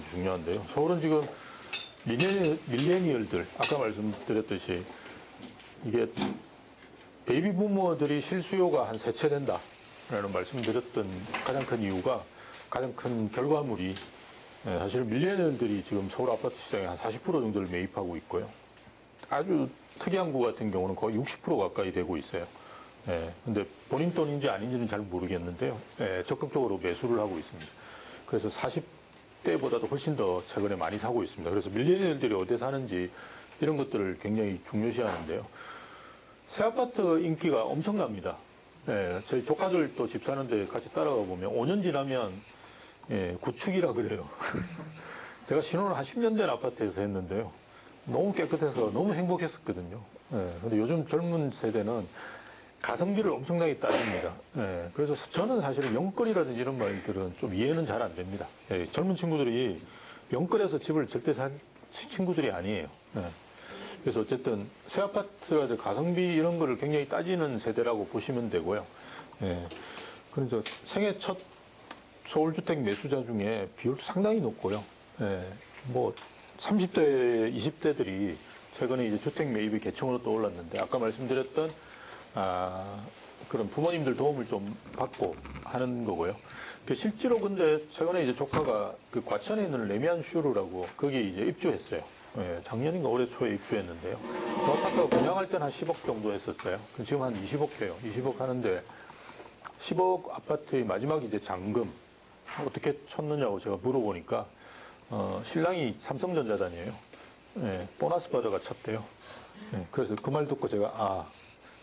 것이 중요한데요. 서울은 지금 밀레니얼들, 아까 말씀드렸듯이 이게 베이비 부모들이 실수요가 한 세 채 된다라는 말씀드렸던 가장 큰 이유가, 가장 큰 결과물이 사실 밀레니얼들이 지금 서울 아파트 시장에 한 40% 정도를 매입하고 있고요. 아주 특이한 구 같은 경우는 거의 60% 가까이 되고 있어요. 근데 본인 돈인지 아닌지는 잘 모르겠는데요. 적극적으로 매수를 하고 있습니다. 그래서 40대보다도 훨씬 더 최근에 많이 사고 있습니다. 그래서 밀레니얼들이 어디 사는지 이런 것들을 굉장히 중요시 하는데요. 새 아파트 인기가 엄청납니다. 저희 조카들도 집 사는데 같이 따라가 보면 5년 지나면 구축이라 그래요. 제가 신혼을 한 10년 된 아파트에서 했는데요. 너무 깨끗해서 너무 행복했었거든요. 근데 요즘 젊은 세대는 가성비를 엄청나게 따집니다. 그래서 저는 사실은 영끌이라든지 이런 말들은 좀 이해는 잘 안 됩니다. 젊은 친구들이 영끌에서 집을 절대 살 친구들이 아니에요. 그래서 어쨌든 새 아파트라든지 가성비 이런 거를 굉장히 따지는 세대라고 보시면 되고요. 그래서 생애 첫 서울주택 매수자 중에 비율도 상당히 높고요. 뭐 30대, 20대들이 최근에 이제 주택 매입이 계층으로 떠올랐는데, 아까 말씀드렸던 그런 부모님들 도움을 좀 받고 하는 거고요. 실제로 근데 최근에 이제 조카가 그 과천에 있는 레미안 슈르라고 거기 이제 입주했어요. 작년인가 올해 초에 입주했는데요. 그 아파트가 분양할 때는 한 10억 정도 했었어요. 지금 한 20억 해요. 20억 하는데 10억 아파트의 마지막 이제 잔금 어떻게 쳤느냐고 제가 물어보니까 신랑이 삼성전자단이에요. 보너스 받아가 쳤대요. 그래서 그 말 듣고 제가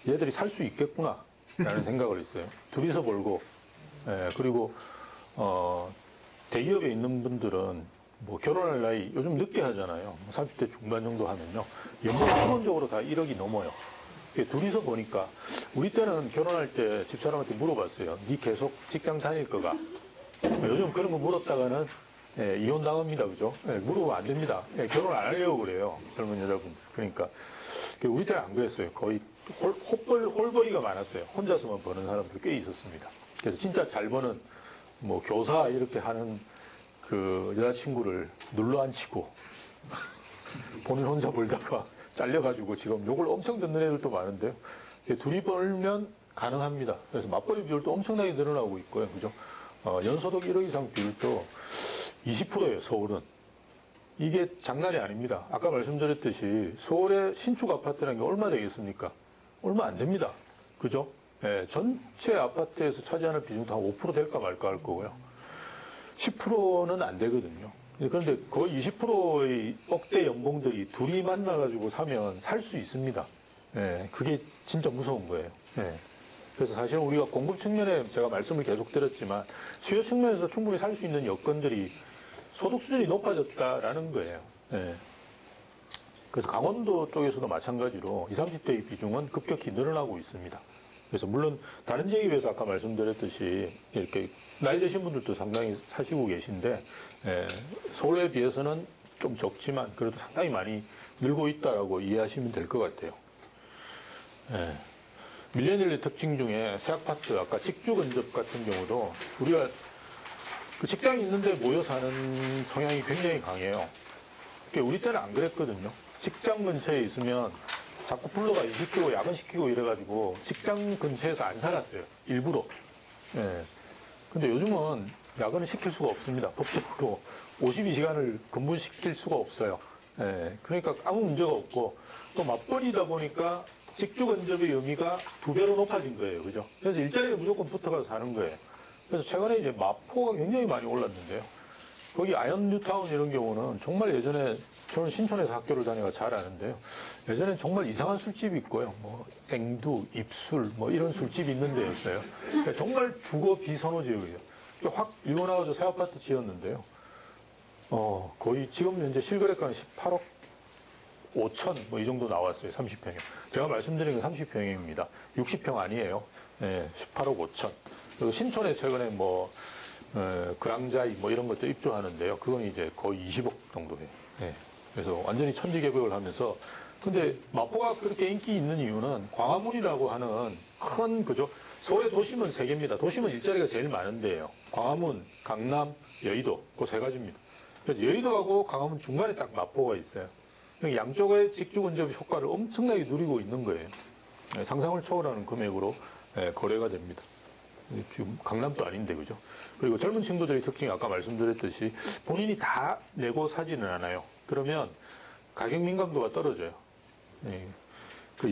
얘들이 살 수 있겠구나 라는 생각을 했어요. 둘이서 벌고, 그리고 대기업에 있는 분들은 뭐 결혼할 나이 요즘 늦게 하잖아요. 30대 중반 정도 하면요. 연봉 기본적으로 다 1억이 넘어요. 둘이서 보니까 우리 때는 결혼할 때 집사람한테 물어봤어요. 니 계속 직장 다닐 거가? 요즘 그런 거 물었다가는 이혼 당합니다. 그죠? 물어보면 안 됩니다. 결혼 안 하려고 그래요. 젊은 여자분들. 그러니까 우리 때는 안 그랬어요. 거의 홀벌이가 많았어요. 혼자서만 버는 사람들 꽤 있었습니다. 그래서 진짜 잘 버는 뭐 교사 이렇게 하는 그 여자친구를 눌러앉히고 본인 혼자 벌다가 잘려가지고 지금 욕을 엄청 듣는 애들도 많은데요. 둘이 벌면 가능합니다. 그래서 맞벌이 비율도 엄청나게 늘어나고 있고요. 그죠? 연소득 1억 이상 비율도 20%예요, 서울은. 이게 장난이 아닙니다. 아까 말씀드렸듯이 서울의 신축 아파트라는 게 얼마 되겠습니까? 얼마 안 됩니다. 그죠? 전체 아파트에서 차지하는 비중도 한 5% 될까 말까 할 거고요. 10%는 안 되거든요. 그런데 거의 20%의 억대 연봉들이 둘이 만나가지고 사면 살 수 있습니다. 그게 진짜 무서운 거예요. 그래서 사실은 우리가 공급 측면에 제가 말씀을 계속 드렸지만 수요 측면에서 충분히 살 수 있는 여건들이 소득 수준이 높아졌다라는 거예요. 그래서 강원도 쪽에서도 마찬가지로 20, 30대의 비중은 급격히 늘어나고 있습니다. 그래서 물론 다른 지역에 비해서 아까 말씀드렸듯이 이렇게 나이 드신 분들도 상당히 사시고 계신데 서울에 비해서는 좀 적지만 그래도 상당히 많이 늘고 있다라고 이해하시면 될 것 같아요. 밀레니얼의 특징 중에 새 아파트, 아까 직주 근접 같은 경우도 우리가 그 직장이 있는데 모여 사는 성향이 굉장히 강해요. 우리 때는 안 그랬거든요. 직장 근처에 있으면 자꾸 불러가 시키고 야근시키고 이래가지고 직장 근처에서 안 살았어요. 일부러. 근데 요즘은 야근을 시킬 수가 없습니다. 법적으로 52시간을 근무시킬 수가 없어요. 그러니까 아무 문제가 없고 또 맞벌이다 보니까 직주 근접의 의미가 2배로 높아진 거예요. 그죠? 그래서 일자리에 무조건 붙어가서 사는 거예요. 그래서 최근에 이제 마포가 굉장히 많이 올랐는데요. 거기 아현 뉴타운 이런 경우는 정말 예전에 저는 신촌에서 학교를 다녀가 잘 아는데요. 예전엔 정말 이상한 술집이 있고요. 뭐 앵두, 입술 뭐 이런 술집이 있는 데였어요. 그러니까 정말 주거 비선호 지역이에요. 확 일본 나와서 새 아파트 지었는데요. 거의 지금 현재 실거래가는 18억 5천 뭐 이 정도 나왔어요. 30평이요. 제가 말씀드린 건 30평입니다. 60평 아니에요. 18억 5천. 그리고 신촌에 최근에 뭐 그랑자이 뭐 이런 것도 입주하는데요. 그건 이제 거의 20억 정도 돼요. 그래서 완전히 천지개벽을 하면서, 근데 마포가 그렇게 인기 있는 이유는 광화문이라고 하는 큰, 그죠? 서울의 도심은 3개입니다. 도심은 일자리가 제일 많은 데예요. 광화문, 강남, 여의도 그 3가지입니다. 그래서 여의도하고 강화문 중간에 딱 마포가 있어요. 양쪽의 직주근접 효과를 엄청나게 누리고 있는 거예요. 상상을 초월하는 금액으로 거래가 됩니다. 지금 강남도 아닌데, 그죠? 그리고 젊은 친구들의 특징이 아까 말씀드렸듯이 본인이 다 내고 사지는 않아요. 그러면 가격 민감도가 떨어져요. 그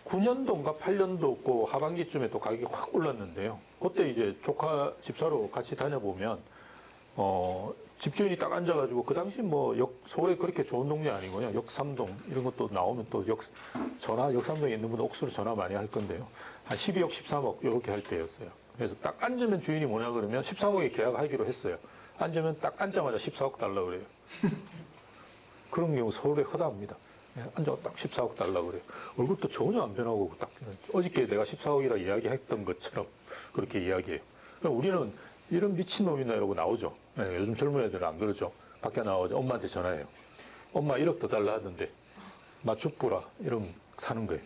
2019년도인가 8년도 그 하반기쯤에 또 가격이 확 올랐는데요. 그때 이제 조카 집사로 같이 다녀보면, 집주인이 딱 앉아가지고, 그 당시 뭐 서울에 그렇게 좋은 동네 아니고요. 역삼동 이런 것도 나오면 또 역삼동에 있는 분은 옥수로 전화 많이 할 건데요. 한 12억, 13억 이렇게 할 때였어요. 그래서 딱 앉으면 주인이 뭐냐 그러면 13억에 계약하기로 했어요. 앉으면 딱 앉자마자 14억 달라 그래요. 그런 경우 서울에 허다합니다. 앉아서 딱 14억 달라 그래요. 얼굴도 전혀 안 변하고 딱 어저께 내가 14억이라 이야기했던 것처럼 그렇게 이야기해요. 그럼 우리는 이런 미친놈이나 이러고 나오죠. 요즘 젊은 애들은 안 그러죠. 밖에 나오죠. 엄마한테 전화해요. 엄마 1억 더 달라 하던데 맞춤부라 이러면 사는 거예요.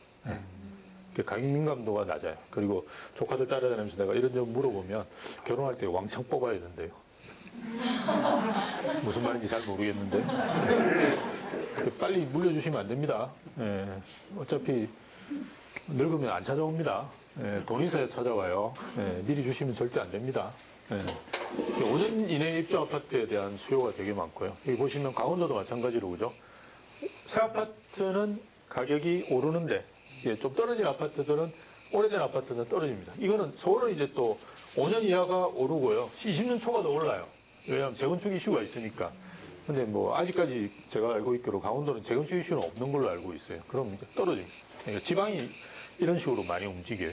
가격 민감도가 낮아요. 그리고 조카들 따라다니면서 내가 이런 점 물어보면 결혼할 때 왕창 뽑아야 된대요. 무슨 말인지 잘 모르겠는데 빨리 물려주시면 안 됩니다. 어차피 늙으면 안 찾아옵니다. 돈 있어야 찾아와요. 미리 주시면 절대 안 됩니다. 5년 이내 입주 아파트에 대한 수요가 되게 많고요. 여기 보시면 강원도도 마찬가지로 그죠? 새 아파트는 가격이 오르는데 좀 떨어진 아파트들은 오래된 아파트는 떨어집니다. 이거는 서울은 이제 또 5년 이하가 오르고요. 20년 초가 더 올라요. 왜냐하면 재건축 이슈가 있으니까. 근데 뭐 아직까지 제가 알고 있기로 강원도는 재건축 이슈는 없는 걸로 알고 있어요. 그럼 이제 떨어집니다. 그러니까 지방이 이런 식으로 많이 움직여요.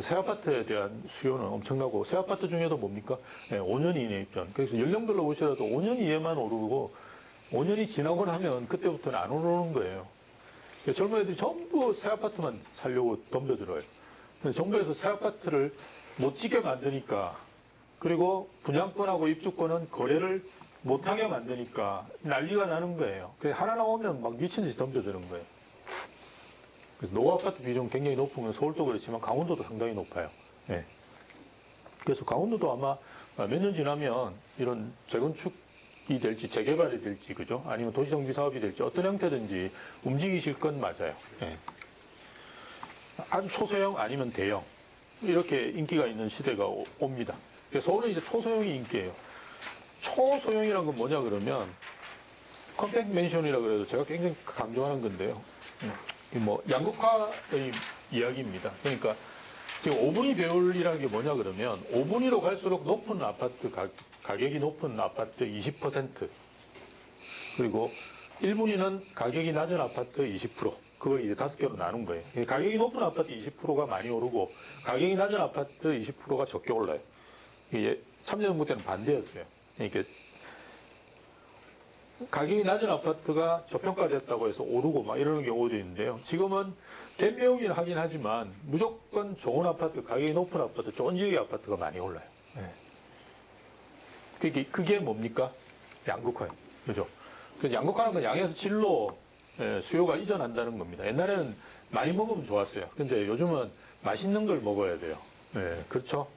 새 아파트에 대한 수요는 엄청나고 새 아파트 중에도 뭡니까? 5년 이내 입전. 그래서 연령별로 보시라도 5년 이내만 오르고 5년이 지나고 나면 그때부터는 안 오르는 거예요. 젊은 애들이 전부 새 아파트만 살려고 덤벼들어요. 근데 정부에서 새 아파트를 못 짓게 만드니까 그리고 분양권하고 입주권은 거래를 못하게 만드니까 난리가 나는 거예요. 그래서 하나 나오면 막 미친 듯이 덤벼드는 거예요. 그래서 노후 아파트 비중 굉장히 높은 건 서울도 그렇지만 강원도도 상당히 높아요. 그래서 강원도도 아마 몇 년 지나면 이런 재건축이 될지 재개발이 될지 그죠? 아니면 도시정비 사업이 될지 어떤 형태든지 움직이실 건 맞아요. 아주 초소형 아니면 대형 이렇게 인기가 있는 시대가 옵니다. 그래서 서울은 이제 초소형이 인기예요. 초소형이란 건 뭐냐 그러면 컴팩트 맨션이라 그래도 제가 굉장히 강조하는 건데요. 뭐 양극화의 이야기입니다. 그러니까 지금 5분위 배율이라는 게 뭐냐 그러면 5분위로 갈수록 높은 아파트 가격이 높은 아파트 20% 그리고 1분위는 가격이 낮은 아파트 20% 그걸 이제 5개로 나눈 거예요. 가격이 높은 아파트 20%가 많이 오르고 가격이 낮은 아파트 20%가 적게 올라요. 이게 참여정부 때는 반대였어요. 그러니까 가격이 낮은 아파트가 저평가됐다고 해서 오르고 막 이러는 경우도 있는데요. 지금은 댐배우긴 하긴 하지만 무조건 좋은 아파트, 가격이 높은 아파트, 좋은 지역의 아파트가 많이 올라요. 그게 뭡니까? 양극화예요. 그죠? 그래서 양극화는 건 양에서 질로 수요가 이전한다는 겁니다. 옛날에는 많이 먹으면 좋았어요. 근데 요즘은 맛있는 걸 먹어야 돼요. 그렇죠?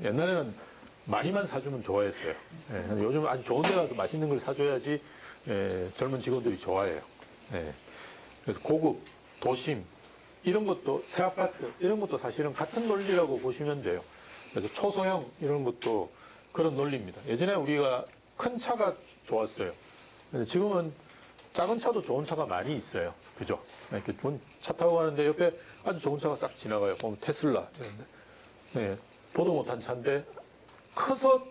옛날에는 많이만 사주면 좋아했어요. 요즘 아주 좋은 데 가서 맛있는 걸 사줘야지 젊은 직원들이 좋아해요. 그래서 고급, 도심 이런 것도 새 아파트 이런 것도 사실은 같은 논리라고 보시면 돼요. 그래서 초소형 이런 것도 그런 논리입니다. 예전에 우리가 큰 차가 좋았어요. 근데 지금은 작은 차도 좋은 차가 많이 있어요. 그죠? 이렇게 좋은 차 타고 가는데 옆에 아주 좋은 차가 싹 지나가요. 보면 테슬라 이런데. 보도 못한 차인데 커서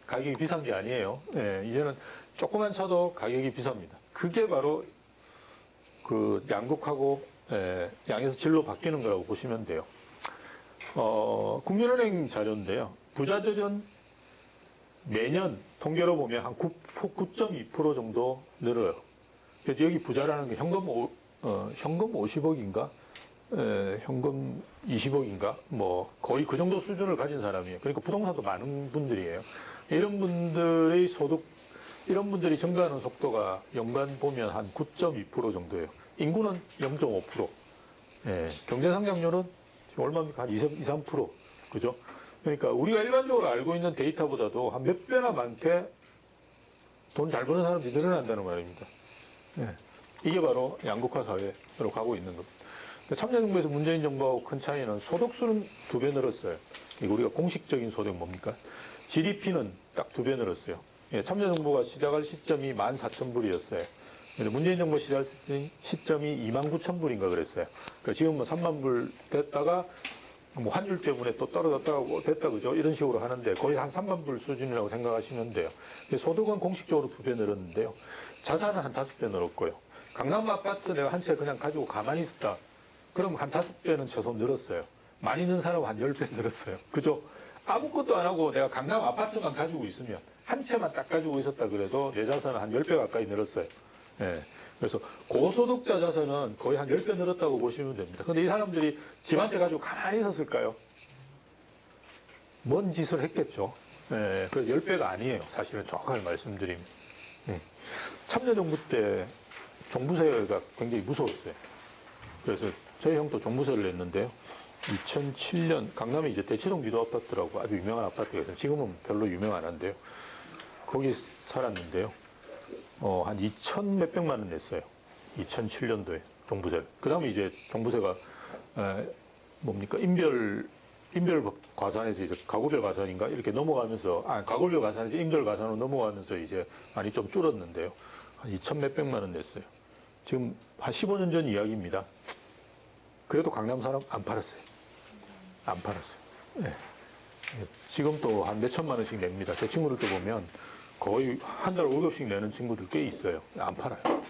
가격이 비싼 게 아니에요. 이제는 조그만 차도 가격이 비쌉니다. 그게 바로 그 양극하고 양에서 질로 바뀌는 거라고 보시면 돼요. 국민은행 자료인데요. 부자들은 매년 통계로 보면 한 9.2% 정도 늘어요. 그래서 여기 부자라는 게 현금 50억인가? 현금 20억인가? 뭐 거의 그 정도 수준을 가진 사람이에요. 그러니까 부동산도 많은 분들이에요. 이런 분들의 소득, 이런 분들이 증가하는 속도가 연간 보면 한 9.2% 정도예요. 인구는 0.5%. 경제 성장률은 지금 얼마입니까? 한 2, 3%. 그죠? 그러니까 우리가 일반적으로 알고 있는 데이터보다도 한 몇 배나 많게 돈 잘 버는 사람들이 늘어난다는 말입니다. 예. 이게 바로 양극화 사회로 가고 있는 겁니다. 참여정부에서 문재인 정부하고 큰 차이는 소득수는 2배 늘었어요. 이거 우리가 공식적인 소득 뭡니까? GDP는 딱 2배 늘었어요. 예, 참여정부가 시작할 시점이 14,000불이었어요. 문재인 정부 시작 시점이 29,000불인가 그랬어요. 그러니까 지금 뭐 3만 불 됐다가 뭐 환율 때문에 또 떨어졌다고 됐다 그죠? 이런 식으로 하는데 거의 한 3만 불 수준이라고 생각하시면 돼요. 소득은 공식적으로 2배 늘었는데요. 자산은 한 5배 늘었고요. 강남 아파트 내가 한 채 그냥 가지고 가만히 있었다. 그럼 한 5배는 최소 늘었어요. 많이 는 사람은 한 10배 늘었어요. 그죠? 아무것도 안 하고 내가 강남 아파트만 가지고 있으면 한 채만 딱 가지고 있었다 그래도 내 자산은 한 10배 가까이 늘었어요. 예. 그래서 고소득자 자산은 거의 한 10배 늘었다고 보시면 됩니다. 근데 이 사람들이 집 한 채 가지고 가만히 있었을까요? 뭔 짓을 했겠죠. 예. 그래서 10배가 아니에요. 사실은 정확하게 말씀드리면. 예. 참여정부 때 종부세가 굉장히 무서웠어요. 그래서 저희 형도 종부세를 냈는데요. 2007년 강남에 이제 대치동 미도 아파트라고 아주 유명한 아파트가 있어요. 지금은 별로 유명 안 한데요. 거기 살았는데요. 한 2천 몇백만 원 냈어요. 2007년도에 종부세를. 그 다음에 이제 종부세가 뭡니까 인별 과산에서 이제 가구별 과산인가 이렇게 넘어가면서 가구별 과산에서 인별 과산으로 넘어가면서 이제 많이 좀 줄었는데요. 한 2천 몇백만 원 냈어요. 지금 한 15년 전 이야기입니다. 그래도 강남 사람 안 팔았어요. 안 팔았어요. 네. 지금 또 한 몇천만 원씩 냅니다. 제 친구들도 보면 거의 한 달 월급씩 내는 친구들 꽤 있어요. 안 팔아요.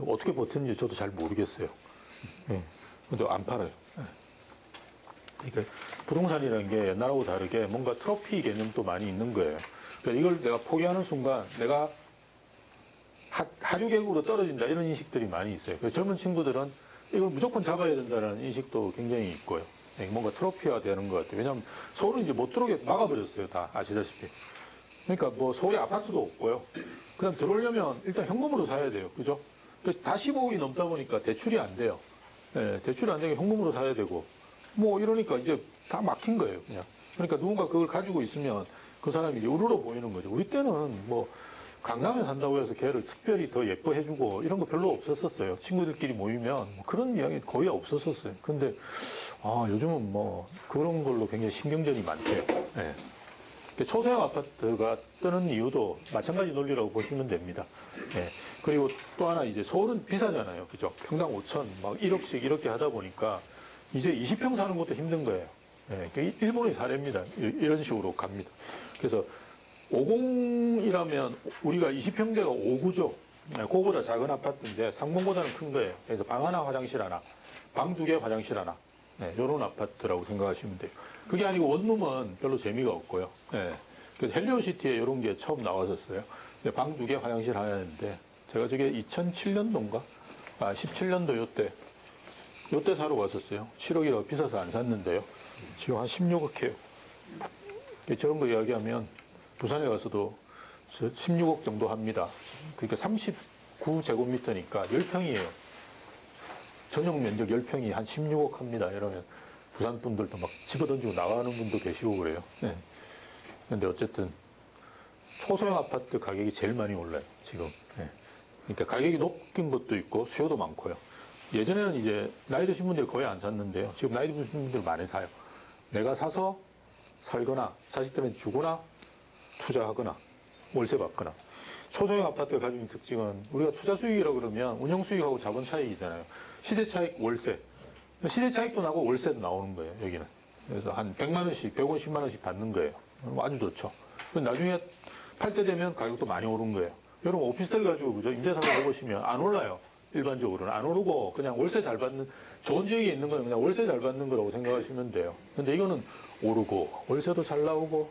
어떻게 버텼는지 저도 잘 모르겠어요. 네. 근데 안 팔아요. 네. 그러니까 부동산이라는 게 옛날하고 다르게 뭔가 트로피 개념도 많이 있는 거예요. 그러니까 이걸 내가 포기하는 순간 내가 하류계급으로 떨어진다 이런 인식들이 많이 있어요. 그래서 젊은 친구들은 이걸 무조건 잡아야 된다는 인식도 굉장히 있고요. 뭔가 트로피화 되는 것 같아요. 왜냐하면 서울은 이제 못 들어오게 막아버렸어요. 다 아시다시피. 그러니까 뭐 서울에 아파트도 없고요. 그냥 들어오려면 일단 현금으로 사야 돼요. 그죠? 그래서 다 15억이 넘다 보니까 대출이 안 돼요. 예, 대출이 안 되게 현금으로 사야 되고. 뭐 이러니까 이제 다 막힌 거예요. 그냥. 그러니까 누군가 그걸 가지고 있으면 그 사람이 이제 우르르 보이는 거죠. 우리 때는 뭐 강남에 산다고 해서 걔를 특별히 더 예뻐해주고 이런 거 별로 없었었어요. 친구들끼리 모이면 뭐 그런 이야기 거의 없었었어요. 근데 요즘은 뭐 그런 걸로 굉장히 신경전이 많대요. 예. 초소형 아파트가 뜨는 이유도 마찬가지 논리라고 보시면 됩니다. 예. 그리고 또 하나 이제 서울은 비싸잖아요. 그죠? 평당 5천, 막 1억씩 이렇게 하다 보니까 이제 20평 사는 것도 힘든 거예요. 예. 일본의 사례입니다. 이런 식으로 갑니다. 그래서 50이라면 우리가 20평대가 5구죠. 그거보다 작은 아파트인데 30보다는 큰 거예요. 그래서 방 하나 화장실 하나, 방 2개 화장실 하나. 이런 아파트라고 생각하시면 돼요. 그게 아니고 원룸은 별로 재미가 없고요. 그래서 헬리오시티에 이런 게 처음 나왔었어요. 방 2개 화장실 하나였는데 제가 저게 2007년도인가? 17년도 요때 사러 갔었어요. 7억이라고 비싸서 안 샀는데요. 지금 한 16억 해요. 저런 거 이야기하면 부산에 가서도 16억 정도 합니다. 그러니까 39제곱미터니까 10평이에요. 전용 면적 10평이 한 16억 합니다. 이러면 부산 분들도 막 집어던지고 나가는 분도 계시고 그래요. 네. 근데 어쨌든 초소형 아파트 가격이 제일 많이 올라요. 지금. 네. 그러니까 가격이 높은 것도 있고 수요도 많고요. 예전에는 이제 나이 드신 분들이 거의 안 샀는데요. 지금 나이 드신 분들 많이 사요. 내가 사서 살거나 자식들한테 주거나 투자하거나 월세 받거나. 초소형 아파트가 가지고 있는 특징은 우리가 투자 수익이라고 그러면 운영 수익하고 자본 차익이잖아요. 시세 차익, 월세. 시세 차익도 나고 월세도 나오는 거예요, 여기는. 그래서 한 100만 원씩, 150만 원씩 받는 거예요. 아주 좋죠. 나중에 팔 때 되면 가격도 많이 오른 거예요. 여러분 오피스텔 가지고 그죠? 임대사를 해보시면 안 올라요. 일반적으로는 안 오르고 그냥 월세 잘 받는 좋은 지역에 있는 거는 그냥 월세 잘 받는 거라고 생각하시면 돼요. 근데 이거는 오르고 월세도 잘 나오고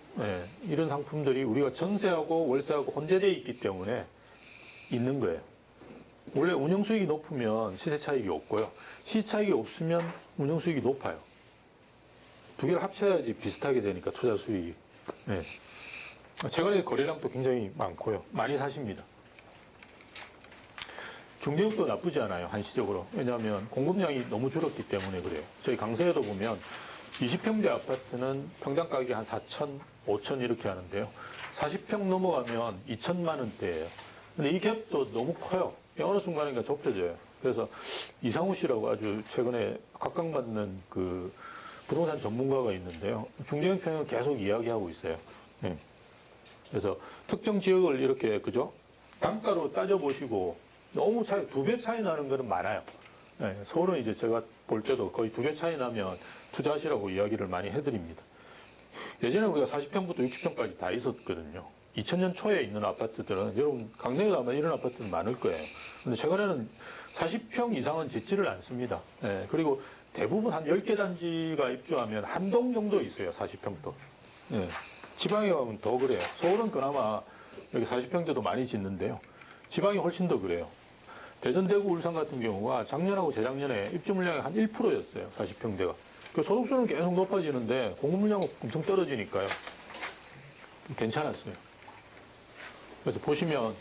이런 상품들이 우리가 전세하고 월세하고 혼재되어 있기 때문에 있는 거예요. 원래 운영 수익이 높으면 시세 차익이 없고요. 시세 차익이 없으면 운영 수익이 높아요. 두 개를 합쳐야지 비슷하게 되니까 투자 수익이. 최근에 거래량도 굉장히 많고요. 많이 사십니다. 중개업도 나쁘지 않아요, 한시적으로. 왜냐하면 공급량이 너무 줄었기 때문에 그래요. 저희 강서에도 보면 20평대 아파트는 평당 가격이 한 4천, 5천 이렇게 하는데요. 40평 넘어가면 2천만 원대예요. 근데 이 갭도 너무 커요. 어느 순간인가 좁혀져요. 그래서 이상우 씨라고 아주 최근에 각광받는 그 부동산 전문가가 있는데요. 중대형평을 계속 이야기하고 있어요. 네. 그래서 특정 지역을 이렇게 그죠? 단가로 따져보시고 너무 차이, 2배 차이 나는 거는 많아요. 네. 서울은 이제 제가 볼 때도 거의 2배 차이 나면 투자하시라고 이야기를 많이 해드립니다. 예전에 우리가 40평부터 60평까지 다 있었거든요. 2000년 초에 있는 아파트들은 여러분 강릉에도 아마 이런 아파트는 많을 거예요. 근데 최근에는 40평 이상은 짓지를 않습니다. 예, 그리고 대부분 한 10개 단지가 입주하면 한 동 정도 있어요. 40평도. 예, 지방에 가면 더 그래요. 서울은 그나마 여기 40평대도 많이 짓는데요. 지방이 훨씬 더 그래요. 대전, 대구, 울산 같은 경우가 작년하고 재작년에 입주 물량이 한 1%였어요. 40평대가. 그 소득수는 계속 높아지는데 공급 물량은 엄청 떨어지니까요. 괜찮았어요. 그래서 보시면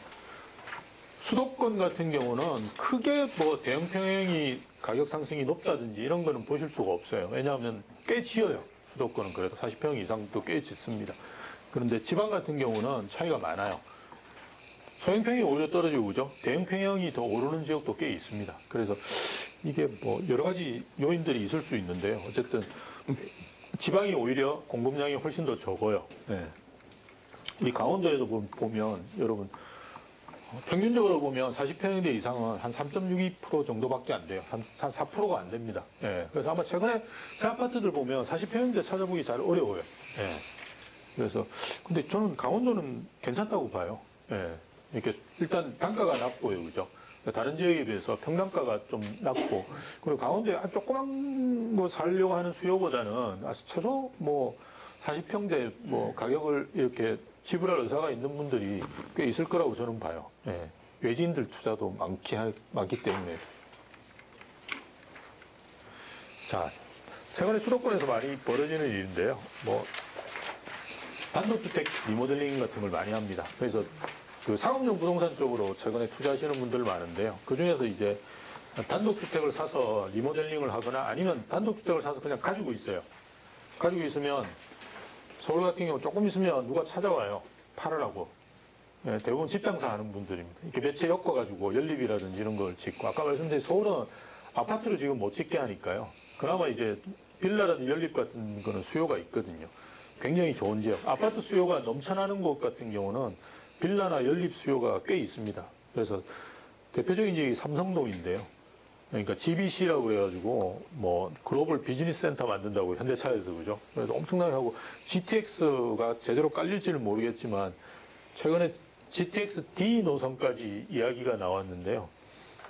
수도권 같은 경우는 크게 뭐 대형 평형이 가격 상승이 높다든지 이런 거는 보실 수가 없어요. 왜냐하면 꽤 지어요. 수도권은 그래도 40평 이상도 꽤 짓습니다. 그런데 지방 같은 경우는 차이가 많아요. 소형평이 오히려 떨어지고 그죠? 대형평형이 더 오르는 지역도 꽤 있습니다. 그래서 이게 뭐 여러 가지 요인들이 있을 수 있는데요. 어쨌든 지방이 오히려 공급량이 훨씬 더 적어요. 네. 우리 강원도에도 보면 여러분 평균적으로 보면 40평대 이상은 한 3.62% 정도밖에 안 돼요. 한 4%가 안 됩니다. 예. 그래서 아마 최근에 새 아파트들 보면 40평대 찾아보기 잘 어려워요. 예. 그래서 근데 저는 강원도는 괜찮다고 봐요. 예. 이렇게 일단 단가가 낮고요, 그죠? 다른 지역에 비해서 평당가가 좀 낮고 그리고 강원도에 한 조그만 거 살려고 하는 수요보다는 최소 뭐 40평대 뭐 가격을 이렇게 지불할 의사가 있는 분들이 꽤 있을 거라고 저는 봐요. 예. 외지인들 투자도 많기 때문에. 자, 최근에 수도권에서 많이 벌어지는 일인데요. 뭐, 단독주택 리모델링 같은 걸 많이 합니다. 그래서 그 상업용 부동산 쪽으로 최근에 투자하시는 분들 많은데요. 그 중에서 이제 단독주택을 사서 리모델링을 하거나 아니면 단독주택을 사서 그냥 가지고 있어요. 가지고 있으면 서울 같은 경우 조금 있으면 누가 찾아와요. 팔으라고. 예, 대부분 집장사 하는 분들입니다. 이렇게 매체 엮어가지고 연립이라든지 이런 걸 짓고, 아까 말씀드린 서울은 아파트를 지금 못 짓게 하니까요. 그나마 이제 빌라라든지 연립 같은 거는 수요가 있거든요. 굉장히 좋은 지역. 아파트 수요가 넘쳐나는 곳 같은 경우는 빌라나 연립 수요가 꽤 있습니다. 그래서 대표적인 지역이 삼성동인데요. 그러니까 GBC라고 그래가지고 뭐 글로벌 비즈니스 센터 만든다고 현대차에서 그죠? 그래서 엄청나게 하고 GTX가 제대로 깔릴지는 모르겠지만 최근에 GTX D 노선까지 이야기가 나왔는데요.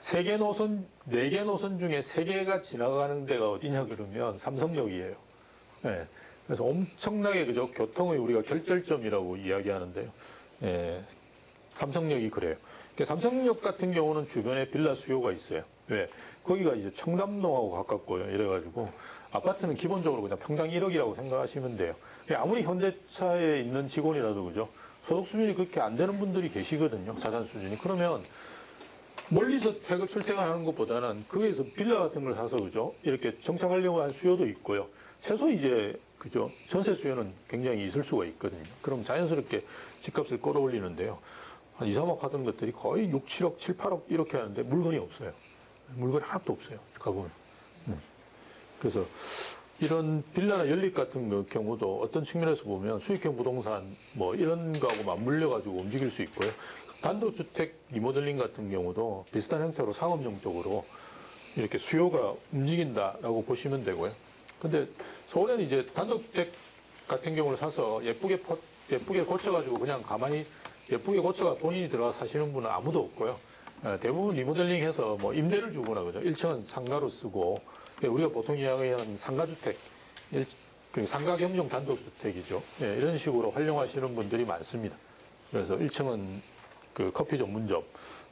3개 노선, 4개 노선 중에 3개가 지나가는 데가 어디냐 그러면 삼성역이에요. 네. 그래서 엄청나게 그죠? 교통의 우리가 결절점이라고 이야기하는데요. 네. 삼성역이 그래요. 삼성역 같은 경우는 주변에 빌라 수요가 있어요. 왜? 거기가 이제 청담동하고 가깝고요. 이래가지고 아파트는 기본적으로 그냥 평당 1억이라고 생각하시면 돼요. 아무리 현대차에 있는 직원이라도 그죠? 소득 수준이 그렇게 안 되는 분들이 계시거든요. 자산 수준이. 그러면 멀리서 출퇴근하는 것보다는 거기에서 빌라 같은 걸 사서 그죠? 이렇게 정착하려고 하는 수요도 있고요. 최소 이제 그죠? 전세 수요는 굉장히 있을 수가 있거든요. 그럼 자연스럽게 집값을 끌어올리는데요. 한 2, 3억 하던 것들이 거의 6, 7억, 7, 8억 이렇게 하는데 물건이 없어요. 물건이 하나도 없어요. 가보면. 그래서 이런 빌라나 연립 같은 경우도 어떤 측면에서 보면 수익형 부동산 뭐 이런 거하고 맞물려 가지고 움직일 수 있고요. 단독주택 리모델링 같은 경우도 비슷한 형태로 상업용 쪽으로 이렇게 수요가 움직인다라고 보시면 되고요. 근데 서울에는 이제 단독주택 같은 경우를 사서 예쁘게 고쳐가지고 그냥 가만히 예쁘게 고쳐가 본인이 들어가 사시는 분은 아무도 없고요. 대부분 리모델링 해서 뭐 임대를 주거나 그죠. 1층은 상가로 쓰고, 우리가 보통 이야기하는 상가주택, 상가 겸용 단독주택이죠. 예, 이런 식으로 활용하시는 분들이 많습니다. 그래서 1층은 그 커피 전문점,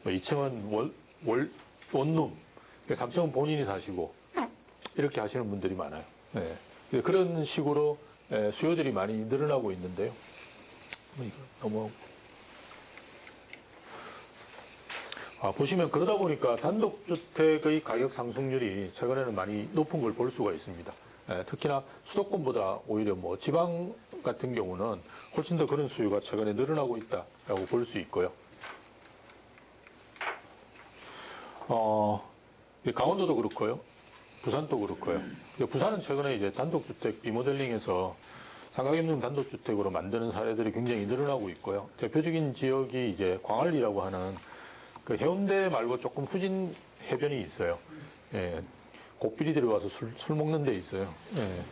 2층은 원룸, 3층은 본인이 사시고, 이렇게 하시는 분들이 많아요. 예, 그런 식으로 수요들이 많이 늘어나고 있는데요. 보시면 그러다 보니까 단독주택의 가격 상승률이 최근에는 많이 높은 걸 볼 수가 있습니다. 특히나 수도권보다 오히려 뭐 지방 같은 경우는 훨씬 더 그런 수요가 최근에 늘어나고 있다라고 볼 수 있고요. 강원도도 그렇고요. 부산도 그렇고요. 부산은 최근에 이제 단독주택 리모델링해서 상가경영 단독주택으로 만드는 사례들이 굉장히 늘어나고 있고요. 대표적인 지역이 이제 광안리라고 하는 그 해운대 말고 조금 후진 해변이 있어요. 예, 곡비리들이 와서 술 먹는 데 있어요. 예.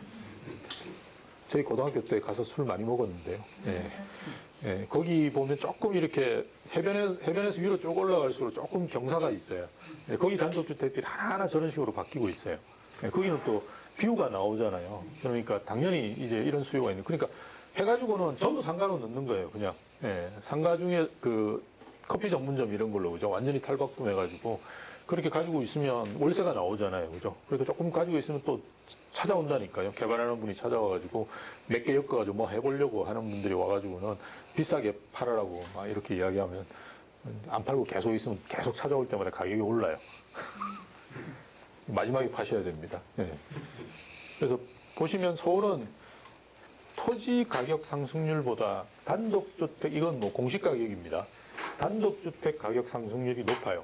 저희 고등학교 때 가서 술 많이 먹었는데요. 예. 예, 거기 보면 조금 이렇게 해변에서 위로 쭉 올라갈수록 조금 경사가 있어요. 예, 거기 단독주택들이 하나하나 저런 식으로 바뀌고 있어요. 예, 거기는 또 뷰가 나오잖아요. 그러니까 당연히 이제 이런 수요가 있는. 그러니까 해가지고는 전부 상가로 넣는 거예요. 그냥 예, 상가 중에 그 커피 전문점 이런 걸로 그죠. 완전히 탈바꿈해가지고 그렇게 가지고 있으면 월세가 나오잖아요. 그죠? 그러니까 조금 가지고 있으면 또 찾아온다니까요. 개발하는 분이 찾아와가지고 몇 개 엮어가지고 뭐 해보려고 하는 분들이 와가지고는 비싸게 팔아라고 막 이렇게 이야기하면 안 팔고 계속 있으면 계속 찾아올 때마다 가격이 올라요. 마지막에 파셔야 됩니다. 예. 그래서 보시면 서울은 토지 가격 상승률보다 단독주택, 이건 뭐 공시 가격입니다. 단독주택 가격 상승률이 높아요.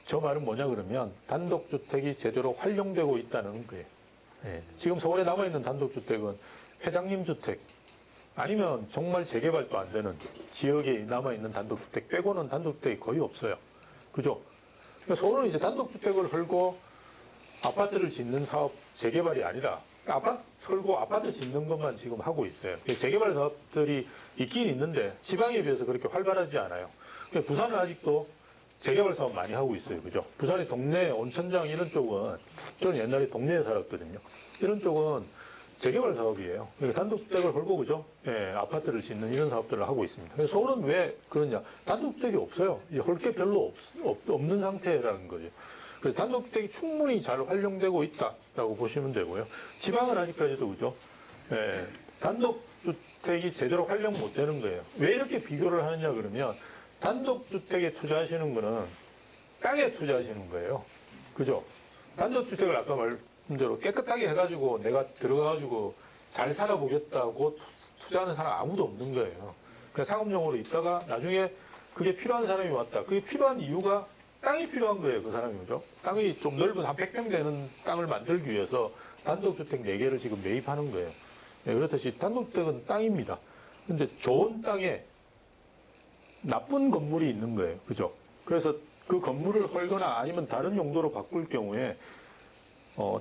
저 말은 뭐냐 그러면 단독주택이 제대로 활용되고 있다는 거예요. 예. 지금 서울에 남아있는 단독주택은 회장님 주택 아니면 정말 재개발도 안 되는 지역에 남아있는 단독주택 빼고는 단독주택이 거의 없어요. 그죠? 그러니까 서울은 이제 단독주택을 헐고 아파트를 짓는 사업 재개발이 아니라 아파트 털고 아파트 짓는 것만 지금 하고 있어요. 재개발 사업들이 있긴 있는데 지방에 비해서 그렇게 활발하지 않아요. 부산은 아직도 재개발 사업 많이 하고 있어요. 그죠? 부산의 동네, 온천장 이런 쪽은 저는 옛날에 동네에 살았거든요. 이런 쪽은 재개발 사업이에요. 그러니까 단독주택을 헐고 그죠? 예, 아파트를 짓는 이런 사업들을 하고 있습니다. 그래서 서울은 왜 그러냐? 단독주택이 없어요. 헐 게 별로 없는 상태라는 거죠. 그래서 단독주택이 충분히 잘 활용되고 있다라고 보시면 되고요. 지방은 아직까지도 그죠? 예, 단독주택이 제대로 활용 못 되는 거예요. 왜 이렇게 비교를 하느냐 그러면 단독주택에 투자하시는 거는 땅에 투자하시는 거예요. 그죠? 단독주택을 아까 말씀대로 깨끗하게 해가지고 내가 들어가가지고 잘 살아보겠다고 투자하는 사람 아무도 없는 거예요. 그냥 상업용으로 있다가 나중에 그게 필요한 사람이 왔다. 그게 필요한 이유가 땅이 필요한 거예요. 그 사람이. 그죠? 땅이 좀 넓은 한 100평 되는 땅을 만들기 위해서 단독주택 4개를 지금 매입하는 거예요. 네, 그렇듯이 단독주택은 땅입니다. 근데 좋은 땅에 나쁜 건물이 있는 거예요. 그죠? 그래서 그 건물을 헐거나 아니면 다른 용도로 바꿀 경우에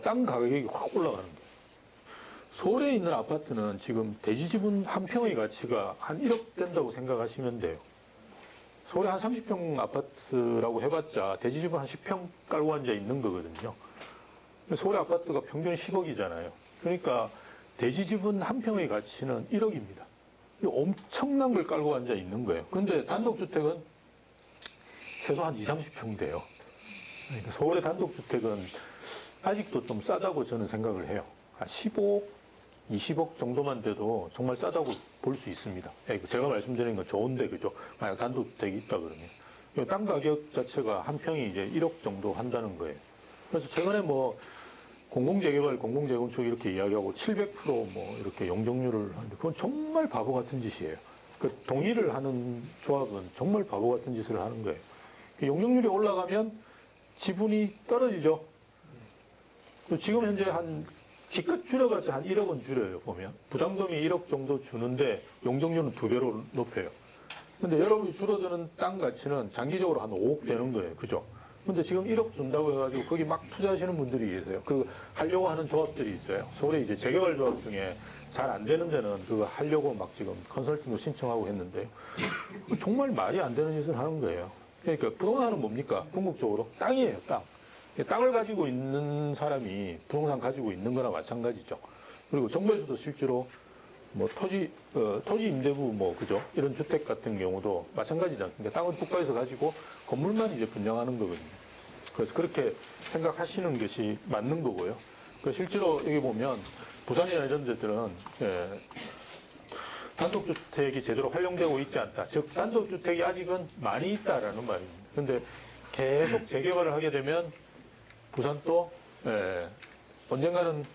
땅 가격이 확 올라가는 거예요. 서울에 있는 아파트는 지금 대지지분 한 평의 가치가 한 1억 된다고 생각하시면 돼요. 서울에 한 30평 아파트라고 해봤자 대지지분 한 10평 깔고 앉아 있는 거거든요. 서울의 아파트가 평균 10억이잖아요. 그러니까 대지지분 한 평의 가치는 1억입니다. 엄청난 걸 깔고 앉아 있는 거예요. 근데 단독주택은 최소한 20, 30평 돼요. 그러니까 서울의 단독주택은 아직도 좀 싸다고 저는 생각을 해요. 한 15억, 20억 정도만 돼도 정말 싸다고 볼 수 있습니다. 제가 말씀드리는 건 좋은데, 그죠? 만약 단독주택이 있다 그러면. 땅 가격 자체가 한 평이 이제 1억 정도 한다는 거예요. 그래서 최근에 뭐 공공재개발, 공공재건축 이렇게 이야기하고 700%뭐 이렇게 용적률을 하는데 그건 정말 바보 같은 짓이에요. 그 동의를 하는 조합은 정말 바보 같은 짓을 하는 거예요. 용적률이 올라가면 지분이 떨어지죠. 지금 현재 한 기껏 줄여봤자 한 1억은 줄여요, 보면. 부담금이 1억 정도 주는데 용적률은 2배로 높여요. 근데 여러분이 줄어드는 땅 가치는 장기적으로 한 5억 되는 거예요. 그죠? 근데 지금 1억 준다고 해가지고 거기 막 투자하시는 분들이 계세요. 그 하려고 하는 조합들이 있어요. 서울에 이제 재개발 조합 중에 잘 안 되는 데는 그거 하려고 막 지금 컨설팅도 신청하고 했는데요. 정말 말이 안 되는 짓을 하는 거예요. 그러니까 부동산은 뭡니까? 궁극적으로 땅이에요, 땅. 땅을 가지고 있는 사람이 부동산 가지고 있는 거나 마찬가지죠. 그리고 정부에서도 실제로 뭐 토지 임대부 뭐 그죠? 이런 주택 같은 경우도 마찬가지죠. 그러니까 땅은 국가에서 가지고 건물만 이제 분양하는 거거든요. 그래서 그렇게 생각하시는 것이 맞는 거고요. 실제로 여기 보면 부산이나 이런 데들은 단독주택이 제대로 활용되고 있지 않다. 즉 단독주택이 아직은 많이 있다라는 말입니다. 그런데 계속 재개발을 하게 되면 부산도 언젠가는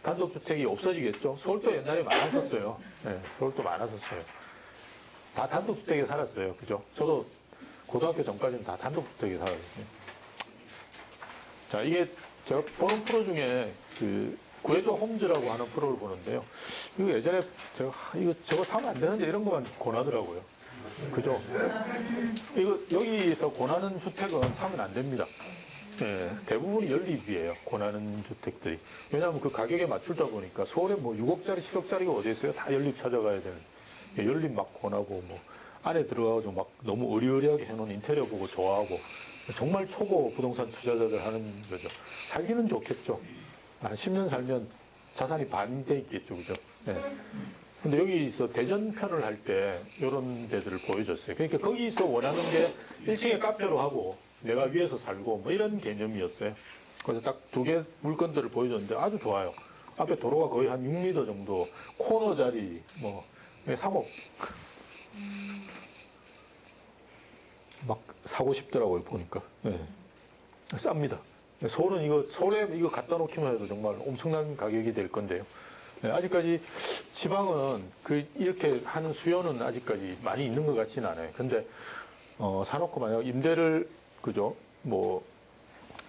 단독주택이 없어지겠죠. 서울도 옛날에 많았었어요. 네, 서울도 많았었어요. 다 단독주택에 살았어요. 그죠? 저도 고등학교 전까지는 다 단독주택에 살았거든요. 자, 이게 제가 보는 프로 중에 그 구해줘 홈즈라고 하는 프로를 보는데요. 이거 예전에 제가 저거 사면 안 되는데 이런 것만 권하더라고요. 그죠? 이거 여기서 권하는 주택은 사면 안 됩니다. 예, 대부분이 연립이에요. 권하는 주택들이. 왜냐하면 그 가격에 맞추다 보니까 서울에 뭐 6억짜리, 7억짜리가 어디 있어요? 다 연립 찾아가야 되는. 예, 연립 막 권하고 뭐 안에 들어가가지고 막 너무 어리어리하게 해놓은 인테리어 보고 좋아하고 정말 초보 부동산 투자자들 하는 거죠. 살기는 좋겠죠. 한 10년 살면 자산이 반이 돼 있겠죠. 그죠? 예. 근데 여기서 대전편을 할 때 이런 데들을 보여줬어요. 그러니까 거기서 원하는 게 1층에 카페로 하고 내가 위에서 살고 뭐 이런 개념이었어요. 그래서 딱 두 개 물건들을 보여줬는데 아주 좋아요. 앞에 도로가 거의 한 6m 정도, 코너 자리, 뭐 3억. 막 사고 싶더라고요, 보니까. 네. 쌉니다. 서울에 이거 갖다 놓기만 해도 정말 엄청난 가격이 될 건데요. 네, 아직까지 지방은 이렇게 하는 수요는 아직까지 많이 있는 것 같지는 않아요. 근데, 사놓고 만약 임대를, 그죠? 뭐,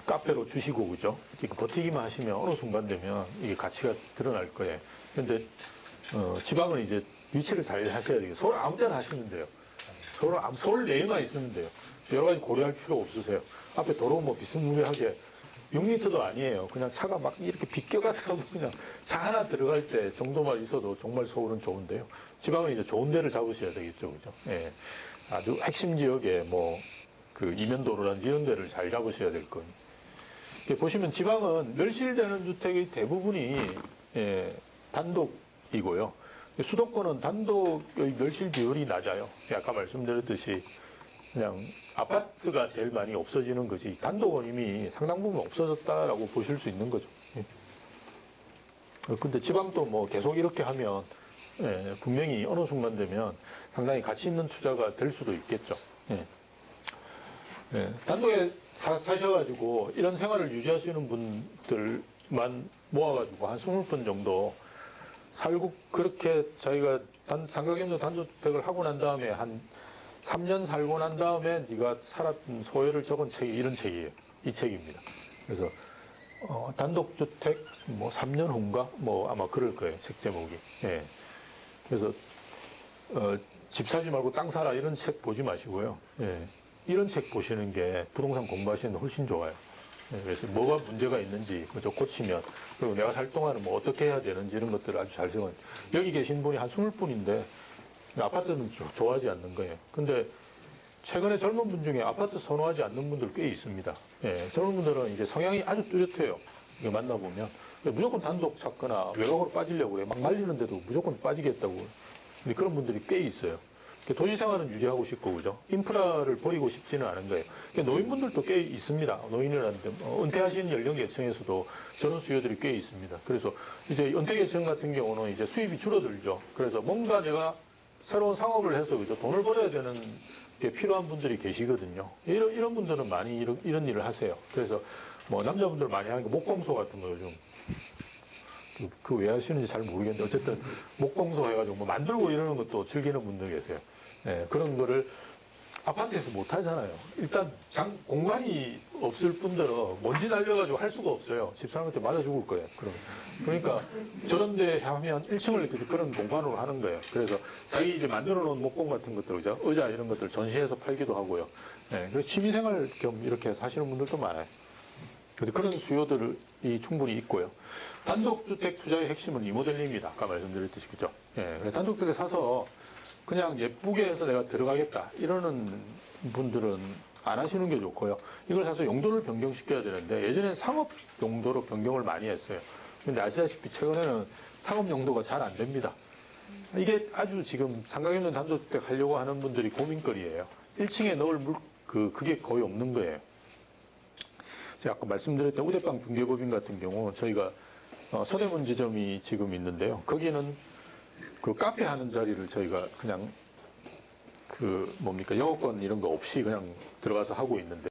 카페로 주시고, 그죠? 이렇게 버티기만 하시면 어느 순간 되면 이게 가치가 드러날 거예요. 근데, 지방은 이제 위치를 잘 하셔야 돼요. 서울 아무 데나 하시면 돼요. 서울 내에만 있으면 돼요. 여러 가지 고려할 필요 없으세요. 앞에 도로 뭐 비스무리하게 6m도 아니에요. 그냥 차가 막 이렇게 비껴가더라도 그냥 차 하나 들어갈 때 정도만 있어도 정말 서울은 좋은데요. 지방은 이제 좋은 데를 잡으셔야 되겠죠. 그죠? 예. 아주 핵심 지역에 뭐 그 이면도로라든지 이런 데를 잘 잡으셔야 될 거예요. 보시면 지방은 멸실되는 주택의 대부분이 예, 단독이고요. 수도권은 단독의 멸실 비율이 낮아요. 아까 말씀드렸듯이 그냥 아파트가 제일 많이 없어지는 거지 단독은 이미 상당 부분 없어졌다라고 보실 수 있는 거죠. 근데 지방도 뭐 계속 이렇게 하면 예, 분명히 어느 순간 되면 상당히 가치 있는 투자가 될 수도 있겠죠. 예. 예, 단독에 사셔가지고 이런 생활을 유지하시는 분들만 모아가지고 한 20분 정도 살고 그렇게 자기가 상가경도 단독주택을 하고 난 다음에 한 3년 살고 난 다음에 네가 살았던 소회를 적은 책이 이런 책이에요. 이 책입니다. 그래서 단독주택 뭐 3년 후인가 뭐 아마 그럴 거예요. 책 제목이. 예. 그래서 집 사지 말고 땅 사라 이런 책 보지 마시고요. 예. 이런 책 보시는 게 부동산 공부하시는 데 훨씬 좋아요. 예. 그래서 뭐가 문제가 있는지 그저 고치면 그리고 내가 살 동안은 뭐 어떻게 해야 되는지 이런 것들을 아주 잘 세워. 여기 계신 분이 한 20분인데 아파트는 좋아하지 않는 거예요. 근데 최근에 젊은 분 중에 아파트 선호하지 않는 분들 꽤 있습니다. 예, 젊은 분들은 이제 성향이 아주 뚜렷해요. 이거 만나보면. 무조건 단독 찾거나 외곽으로 빠지려고 그래. 막 말리는데도 무조건 빠지겠다고. 근데 그런 분들이 꽤 있어요. 도시 생활은 유지하고 싶고, 그죠? 인프라를 버리고 싶지는 않은 거예요. 노인분들도 꽤 있습니다. 노인이라는데, 은퇴하신 연령계층에서도 저런 수요들이 꽤 있습니다. 그래서 이제 은퇴계층 같은 경우는 이제 수입이 줄어들죠. 그래서 뭔가 내가 새로운 상업을 해서, 그죠? 돈을 벌어야 되는 게 필요한 분들이 계시거든요. 이런 분들은 많이 이런 일을 하세요. 그래서 뭐 남자분들 많이 하는 게 목공소 같은 거 요즘. 그 왜 하시는지 잘 모르겠는데 어쨌든 목공소 해가지고 뭐 만들고 이러는 것도 즐기는 분들 계세요. 예, 그런 거를 아파트에서 못 하잖아요. 일단 공간이 없을 뿐더러 먼지 날려가지고 할 수가 없어요. 집사람한테 맞아 죽을 거예요. 그러니까 저런 데 하면 1층을 그런 공간으로 하는 거예요. 그래서 자기 이제 만들어 놓은 목공 같은 것들, 그죠? 의자 이런 것들 전시해서 팔기도 하고요. 예, 그래서 취미생활 겸 이렇게 사시는 분들도 많아요. 그런 수요들이 충분히 있고요. 단독주택 투자의 핵심은 리모델링입니다. 아까 말씀드렸듯이, 그죠? 예, 단독주택 사서 그냥 예쁘게 해서 내가 들어가겠다. 이러는 분들은 안 하시는 게 좋고요. 이걸 사서 용도를 변경시켜야 되는데 예전엔 상업 용도로 변경을 많이 했어요. 근데 아시다시피 최근에는 상업 용도가 잘 안 됩니다. 이게 아주 지금 상가경동 단독주택 하려고 하는 분들이 고민거리예요. 1층에 넣을 그게 거의 없는 거예요. 제가 아까 말씀드렸던 우대방 중개법인 같은 경우 저희가 서대문 지점이 지금 있는데요. 거기는 그 카페 하는 자리를 저희가 그냥 영어권 이런 거 없이 그냥 들어가서 하고 있는데